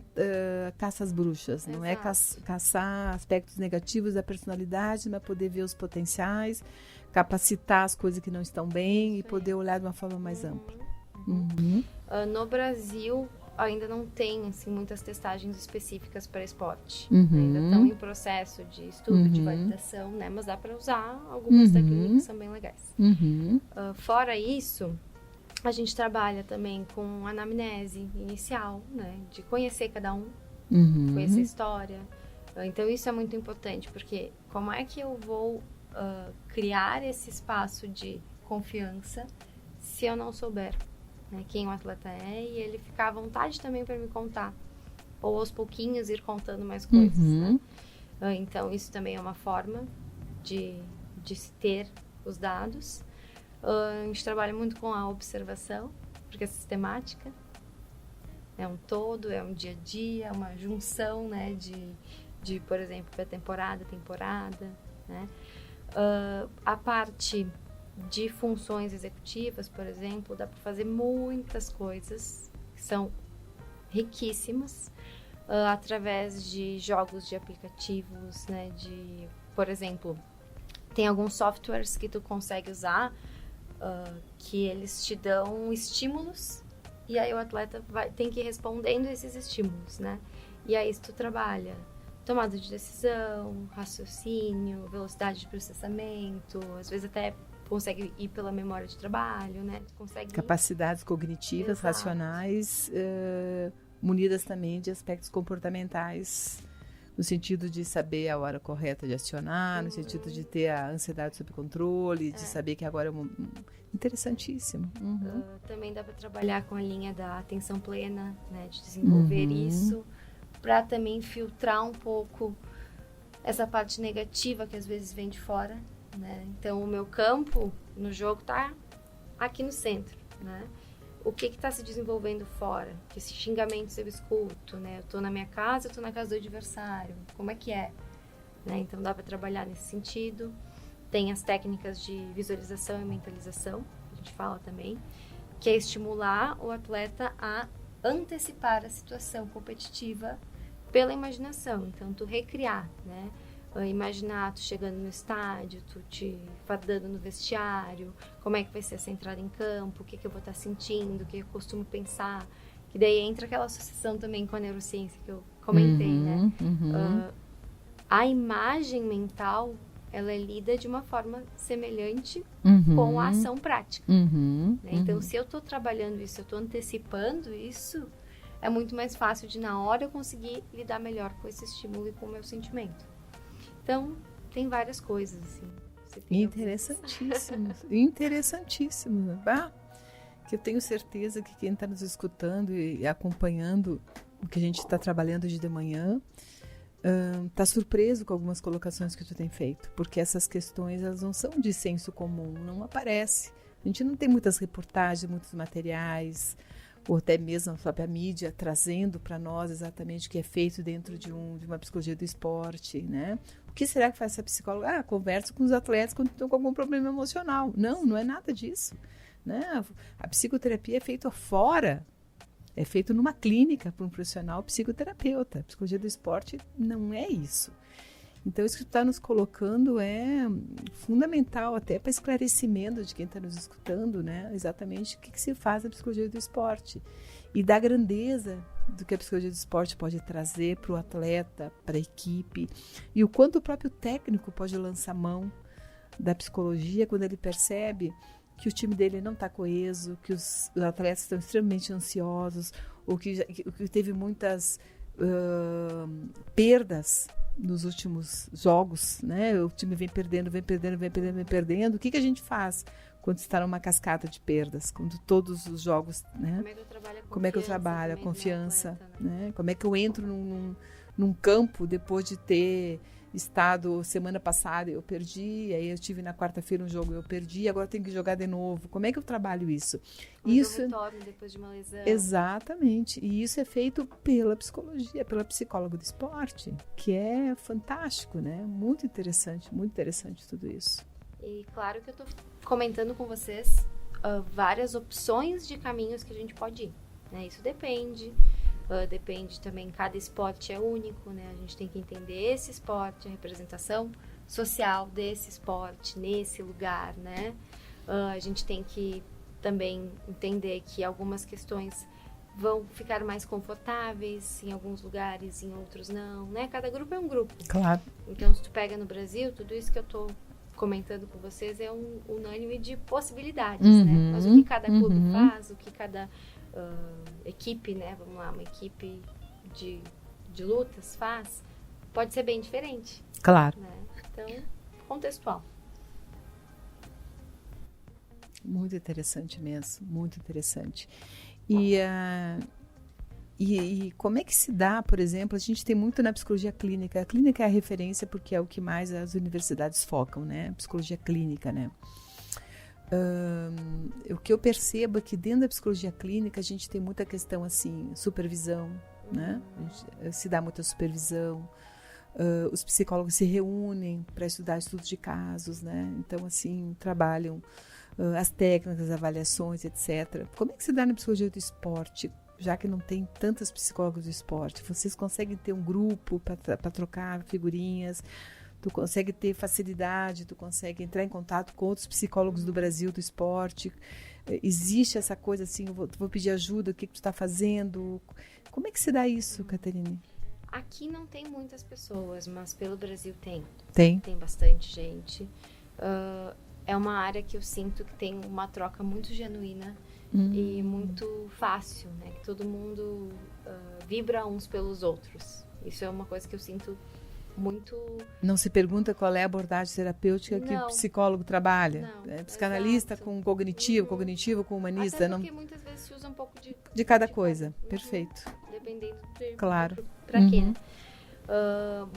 caça às bruxas, não é caçar aspectos negativos da personalidade, mas poder ver os potenciais, capacitar as coisas que não estão bem e poder olhar de uma forma mais ampla. No Brasil, ainda não tem assim, muitas testagens específicas para esporte. Uhum. Ainda estão em processo de estudo, de validação, né? Mas dá para usar algumas técnicas que são bem legais. Fora isso, a gente trabalha também com anamnese inicial, né? De conhecer cada um, conhecer a história. Então, isso é muito importante, porque como é que eu vou criar esse espaço de confiança se eu não souber, né, quem o atleta é, e ele ficar à vontade também para me contar, ou aos pouquinhos ir contando mais coisas, né? Então isso também é uma forma de se ter os dados. A gente trabalha muito com a observação, porque é sistemática, é um todo, é um dia a dia, é uma junção, né, de por exemplo, temporada, né? A parte de funções executivas, por exemplo, dá para fazer muitas coisas que são riquíssimas através de jogos de aplicativos, né? Por exemplo, tem alguns softwares que tu consegue usar que eles te dão estímulos e aí o atleta tem que ir respondendo esses estímulos, né? E aí tu trabalha tomada de decisão, raciocínio, velocidade de processamento, às vezes até consegue ir pela memória de trabalho, né? Consegue capacidades cognitivas, racionais, munidas também de aspectos comportamentais, no sentido de saber a hora correta de acionar, no sentido de ter a ansiedade sob controle, de saber que agora é interessantíssimo. Também dá para trabalhar com a linha da atenção plena, né? De desenvolver isso, para também filtrar um pouco essa parte negativa que às vezes vem de fora, né? Então, o meu campo no jogo tá aqui no centro, né? O que está se desenvolvendo fora? Que xingamentos eu escuto, né? Eu tô na minha casa, eu tô na casa do adversário. Como é que é? Né? Então, dá para trabalhar nesse sentido. Tem as técnicas de visualização e mentalização, que a gente fala também, que é estimular o atleta a antecipar a situação competitiva pela imaginação. Então, tu recriar, né? Imaginar tu chegando no estádio, tu te fardando no vestiário, como é que vai ser essa entrada em campo, o que eu vou estar sentindo, o que eu costumo pensar, que daí entra aquela associação também com a neurociência que eu comentei, né? A imagem mental, ela é lida de uma forma semelhante com a ação prática. Né? Então, se eu estou trabalhando isso, eu estou antecipando isso, é muito mais fácil de, na hora, eu conseguir lidar melhor com esse estímulo e com o meu sentimento. Então, tem várias coisas, assim. Interessantíssimo. Né? Que eu tenho certeza que quem está nos escutando e acompanhando o que a gente está trabalhando de manhã está surpreso com algumas colocações que tu tem feito, porque essas questões elas não são de senso comum, não aparece. A gente não tem muitas reportagens, muitos materiais, ou até mesmo a própria mídia trazendo para nós exatamente o que é feito dentro de uma psicologia do esporte, né? O que será que faz essa psicóloga? Conversa com os atletas quando estão com algum problema emocional. Não é nada disso, né? A psicoterapia é feita fora, é feito numa clínica por um profissional psicoterapeuta. A psicologia do esporte não é isso. Então, isso que tu está nos colocando é fundamental até para esclarecimento de quem está nos escutando, né? Exatamente o que se faz na psicologia do esporte e da grandeza do que a psicologia do esporte pode trazer para o atleta, para a equipe, e o quanto o próprio técnico pode lançar mão da psicologia quando ele percebe que o time dele não está coeso, que os atletas estão extremamente ansiosos, ou que teve muitas perdas nos últimos jogos, né? O time vem perdendo. O que a gente faz quando está numa cascata de perdas? Quando todos os jogos, né? Como é que eu trabalho a confiança, né? Como é que eu entro num campo depois de ter estado semana passada eu perdi, aí eu tive na quarta-feira um jogo eu perdi, agora eu tenho que jogar de novo. Como é que eu trabalho isso? Isso eu retorno depois de uma lesão. Exatamente. E isso é feito pela psicologia, pela psicóloga do esporte, que é fantástico, né? Muito interessante tudo isso. E claro que eu tô comentando com vocês várias opções de caminhos que a gente pode ir, né? Isso depende também, cada esporte é único, né? A gente tem que entender esse esporte, a representação social desse esporte, nesse lugar, né? A gente tem que também entender que algumas questões vão ficar mais confortáveis em alguns lugares, em outros não, né? Cada grupo é um grupo. Claro. Então, se tu pega no Brasil, tudo isso que eu tô comentando com vocês é um unânime de possibilidades, né? Mas o que cada clube faz, o que cada equipe, né? Vamos lá, uma equipe de lutas faz, pode ser bem diferente. Claro. Né? Então, contextual. Muito interessante mesmo, muito interessante. E como é que se dá, por exemplo, a gente tem muito na psicologia clínica. A clínica é a referência porque é o que mais as universidades focam, né? Psicologia clínica, né? O que eu percebo é que dentro da psicologia clínica a gente tem muita questão assim, supervisão, né? Se dá muita supervisão. Os psicólogos se reúnem para estudar estudos de casos, né? Então, assim, trabalham as técnicas, as avaliações, etc. Como é que se dá na psicologia do esporte? Já que não tem tantas psicólogas do esporte, vocês conseguem ter um grupo para trocar figurinhas? Tu consegue ter facilidade, tu consegue entrar em contato com outros psicólogos do Brasil, do esporte? Existe essa coisa assim, vou pedir ajuda, o que tu está fazendo? Como é que se dá isso, Caterine? Aqui não tem muitas pessoas, mas pelo Brasil tem. Tem? Tem bastante gente. É uma área que eu sinto que tem uma troca muito genuína e muito fácil, né? Que todo mundo vibra uns pelos outros. Isso é uma coisa que eu sinto muito... Não se pergunta qual é a abordagem terapêutica que o psicólogo trabalha? Não, psicanalista exato. com cognitivo com humanista? Até porque muitas vezes se usa um pouco de cada coisa. Perfeito. Dependendo de claro. Pra quê, né?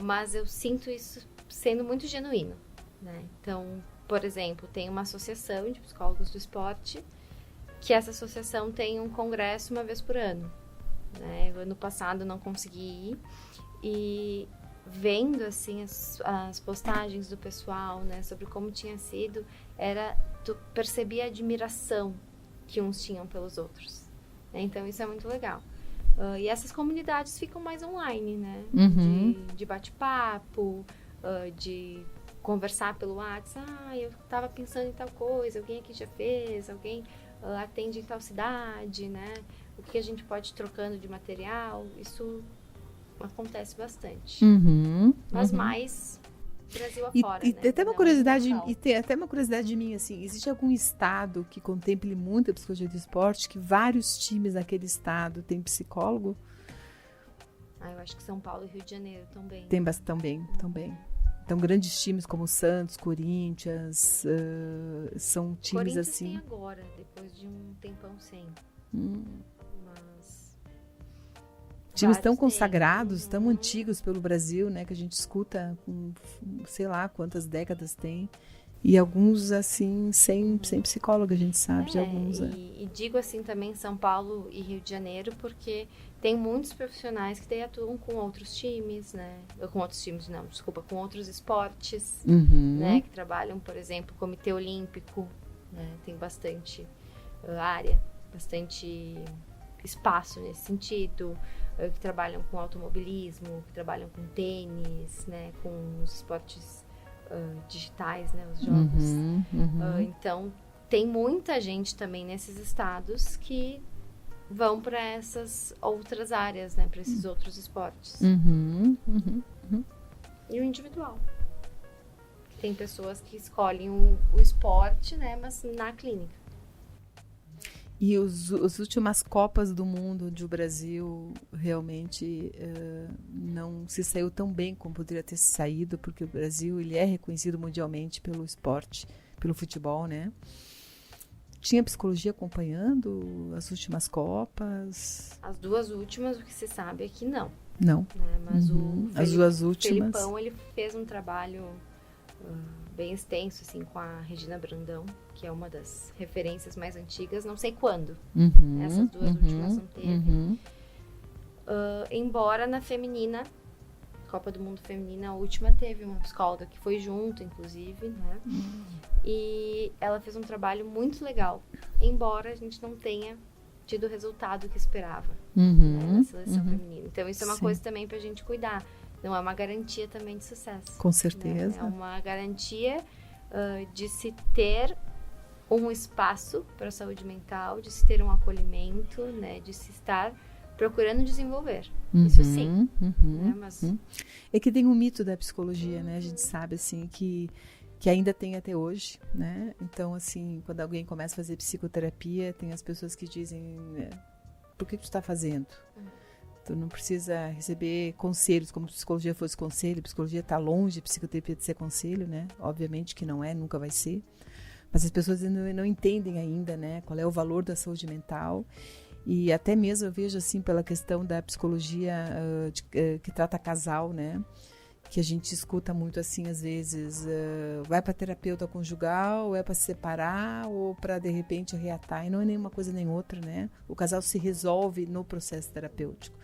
Mas eu sinto isso sendo muito genuíno, né? Então, por exemplo, tem uma associação de psicólogos do esporte que essa associação tem um congresso uma vez por ano, né? Ano passado eu não consegui ir e vendo assim as postagens do pessoal, né, sobre como tinha sido, tu percebia a admiração que uns tinham pelos outros, né? Então isso é muito legal. E essas comunidades ficam mais online, né? De bate-papo, de conversar pelo WhatsApp. Eu estava pensando em tal coisa, alguém aqui já fez, alguém atende em tal cidade, né? O que a gente pode ir trocando de material, isso acontece bastante. Mas mais Brasil afora, e né? tem até uma curiosidade, e tem até uma curiosidade de mim, assim, existe algum estado que contemple muito a psicologia do esporte, que vários times naquele estado têm psicólogo? Eu acho que São Paulo e Rio de Janeiro também. Tem também. Então, grandes times como Santos, Corinthians, são times Corinthians assim... tem agora, depois de um tempão sem. Mas... Times tão consagrados, tão antigos pelo Brasil, né? Que a gente escuta com sei lá quantas décadas tem. E alguns, assim, sem psicólogo, a gente sabe de alguns. E digo assim também São Paulo e Rio de Janeiro, porque tem muitos profissionais que daí atuam com outros times, né? Com outros esportes, né? Que trabalham, por exemplo, Comitê Olímpico, né? Tem bastante área, bastante espaço nesse sentido, que trabalham com automobilismo, que trabalham com tênis, né? Com os esportes digitais, né? Os jogos. Então, tem muita gente também nesses estados que vão para essas outras áreas, né? Para esses outros esportes. E o individual. Tem pessoas que escolhem o esporte, né? Mas na clínica. E as últimas Copas do Mundo onde o Brasil realmente não se saiu tão bem como poderia ter saído, porque o Brasil ele é reconhecido mundialmente pelo esporte, pelo futebol, né? Tinha psicologia acompanhando as últimas Copas? As duas últimas, o que se sabe é que não. Não. Né? Mas As duas últimas. O Felipão, ele fez um trabalho bem extenso, assim, com a Regina Brandão, que é uma das referências mais antigas, não sei quando. Essas duas últimas não teve. Embora na feminina, Copa do Mundo Feminina, a última teve uma psicóloga que foi junto, inclusive, né? E ela fez um trabalho muito legal, embora a gente não tenha tido o resultado que esperava, né, na seleção feminina. Então isso é uma coisa também pra gente cuidar. Não é uma garantia também de sucesso. Com certeza. Né? É uma garantia de se ter um espaço para a saúde mental, de se ter um acolhimento, né? De se estar procurando desenvolver. Isso sim. Né? Mas... É que tem um mito da psicologia, né? A gente sabe, assim, que ainda tem até hoje, né? Então, assim, quando alguém começa a fazer psicoterapia, tem as pessoas que dizem, por que tu está fazendo? Tu não precisa receber conselhos, como se psicologia fosse conselho. Psicologia está longe de psicoterapia de ser conselho, né? Obviamente que não é, nunca vai ser. Mas as pessoas não entendem ainda, né? Qual é o valor da saúde mental. E até mesmo eu vejo, assim, pela questão da psicologia que trata casal, né? Que a gente escuta muito, assim, às vezes, vai para terapeuta conjugal, ou é para se separar, ou para, de repente, reatar. E não é nenhuma coisa nem outra, né? O casal se resolve no processo terapêutico.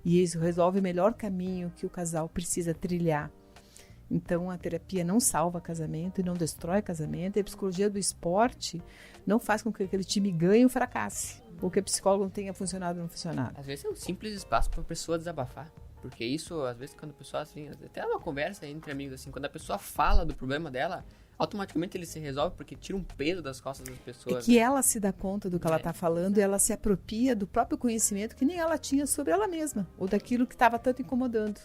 E isso resolve o melhor caminho que o casal precisa trilhar. Então, a terapia não salva casamento e não destrói casamento. E a psicologia do esporte não faz com que aquele time ganhe ou fracasse. Ou que a psicóloga não tenha funcionado ou não funcionado. Às vezes é um simples espaço para a pessoa desabafar. Porque isso, às vezes, quando a pessoa, assim, até uma conversa entre amigos, assim, quando a pessoa fala do problema dela, automaticamente ele se resolve porque tira um peso das costas das pessoas. É que ela se dá conta do que ela está falando e ela se apropria do próprio conhecimento que nem ela tinha sobre ela mesma, ou daquilo que estava tanto incomodando.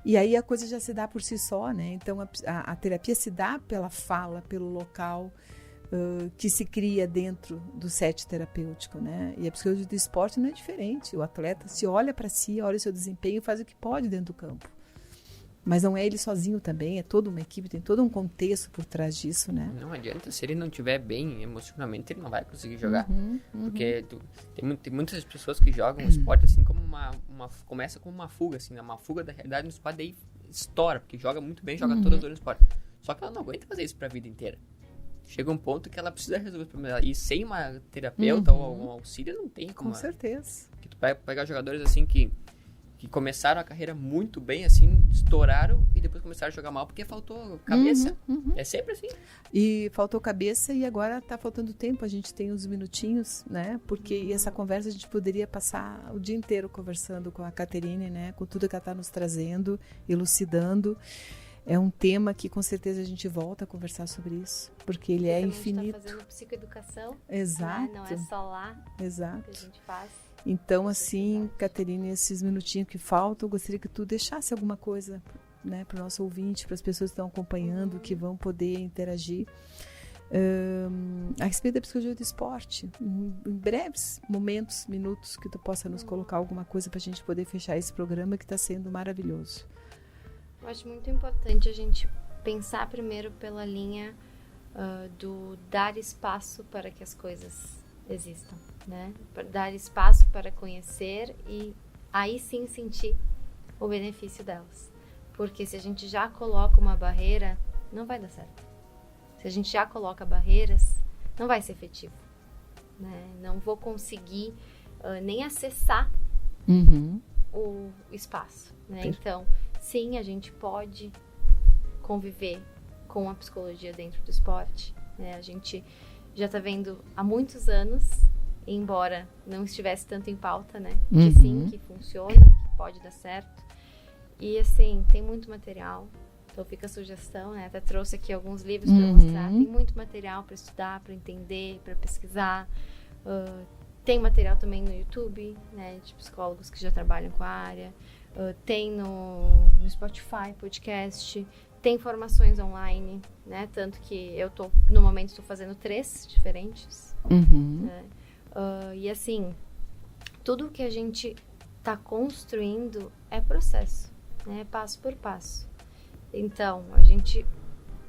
E aí a coisa já se dá por si só, né? Então a terapia se dá pela fala, pelo local que se cria dentro do set terapêutico, né? E a psicologia do esporte não é diferente. O atleta se olha para si, olha o seu desempenho e faz o que pode dentro do campo. Mas não é ele sozinho também, é toda uma equipe, tem todo um contexto por trás disso, né? Não adianta, se ele não estiver bem emocionalmente, ele não vai conseguir jogar. Porque tem muitas pessoas que jogam o esporte assim como começa como uma fuga, assim, né? Uma fuga da realidade no esporte, daí estoura, porque joga muito bem, joga todas as horas no esporte. Só que ela não aguenta fazer isso pra vida inteira. Chega um ponto que ela precisa resolver o problema dela. E sem uma terapeuta ou algum auxílio, não tem como. Com certeza. Que tu pega jogadores assim que começaram a carreira muito bem, assim, estouraram e depois começaram a jogar mal porque faltou cabeça. É sempre assim. E faltou cabeça e agora tá faltando tempo. A gente tem uns minutinhos, né? Porque essa conversa a gente poderia passar o dia inteiro conversando com a Caterine, né? Com tudo que ela tá nos trazendo, elucidando. É um tema que com certeza a gente volta a conversar sobre isso, porque ele é infinito. A gente tá fazendo psicoeducação. Exato. Né? Não é só lá que a gente faz. Então, assim, Caterine, esses minutinhos que faltam, eu gostaria que tu deixasse alguma coisa, né, para o nosso ouvinte, para as pessoas que estão acompanhando, que vão poder interagir a respeito da psicologia do esporte, em breves momentos, minutos, que tu possa nos colocar alguma coisa para a gente poder fechar esse programa que está sendo maravilhoso. Eu acho muito importante a gente pensar primeiro pela linha do dar espaço para que as coisas existam, né? Dar espaço para conhecer e aí sim sentir o benefício delas. Porque se a gente já coloca uma barreira, não vai dar certo. Se a gente já coloca barreiras, não vai ser efetivo, né? Não vou conseguir nem acessar o espaço, né? Então, sim, a gente pode conviver com a psicologia dentro do esporte, né? A gente já está vendo há muitos anos, embora não estivesse tanto em pauta, né? Que sim, que funciona, que pode dar certo. E assim, tem muito material. Então fica a sugestão, né? Até trouxe aqui alguns livros para mostrar. Tem muito material para estudar, para entender, para pesquisar. Tem material também no YouTube, né? De psicólogos que já trabalham com a área. Tem no Spotify, podcast. Tem formações online, né? Tanto que eu no momento estou fazendo 3 diferentes. Né? E assim, tudo que a gente está construindo é processo, né? Passo por passo. Então, a gente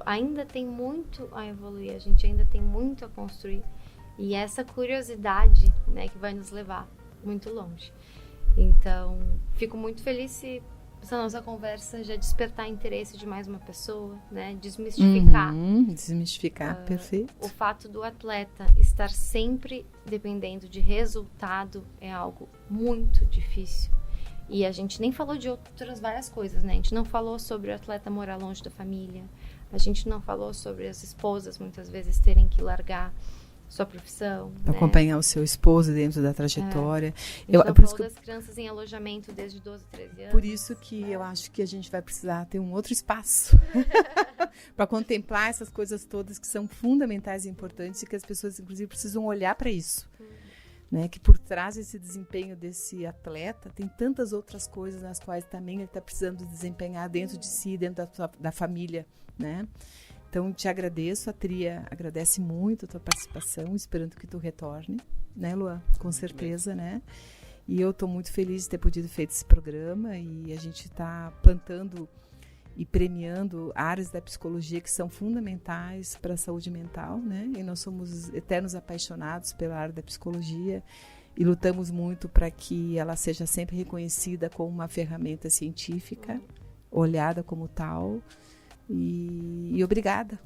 ainda tem muito a evoluir, a gente ainda tem muito a construir. E essa curiosidade, né, que vai nos levar muito longe. Então, fico muito feliz se essa nossa conversa já despertar interesse de mais uma pessoa, né? Desmistificar. Desmistificar, perfeito. O fato do atleta estar sempre dependendo de resultado é algo muito difícil. E a gente nem falou de outras várias coisas, né? A gente não falou sobre o atleta morar longe da família. A gente não falou sobre as esposas muitas vezes terem que largar sua profissão, né? Acompanhar o seu esposo dentro da trajetória. A gente não falou das crianças em alojamento desde 12, 13 anos. Por isso que eu acho que a gente vai precisar ter um outro espaço para contemplar essas coisas todas que são fundamentais e importantes e que as pessoas, inclusive, precisam olhar para isso. Né? Que por trás desse desempenho desse atleta tem tantas outras coisas nas quais também ele está precisando desempenhar dentro de si, dentro da família, né? Então, te agradeço, a Tria agradece muito a tua participação, esperando que tu retorne, né, Luan? Com certeza, né? E eu estou muito feliz de ter podido feito esse programa e a gente está plantando e premiando áreas da psicologia que são fundamentais para a saúde mental, né? E nós somos eternos apaixonados pela área da psicologia e lutamos muito para que ela seja sempre reconhecida como uma ferramenta científica, olhada como tal. E obrigada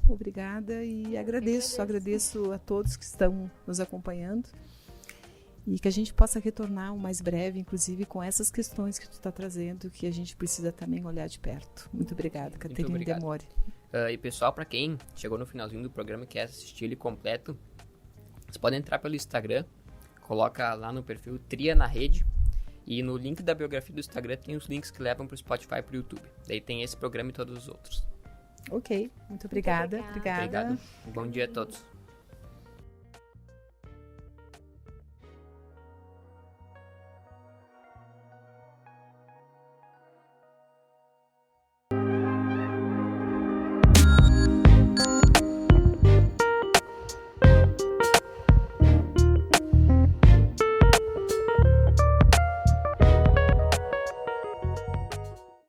e agradeço a todos que estão nos acompanhando e que a gente possa retornar o mais breve, inclusive com essas questões que tu está trazendo, que a gente precisa também olhar de perto. Muito obrigada, Caterine Demore. E pessoal, para quem chegou no finalzinho do programa e quer assistir ele completo, vocês podem entrar pelo Instagram, coloca lá no perfil Tria na Rede. E no link da biografia do Instagram tem os links que levam para o Spotify e para o YouTube. Daí tem esse programa e todos os outros. Ok, muito obrigada. Obrigado. Bom dia a todos.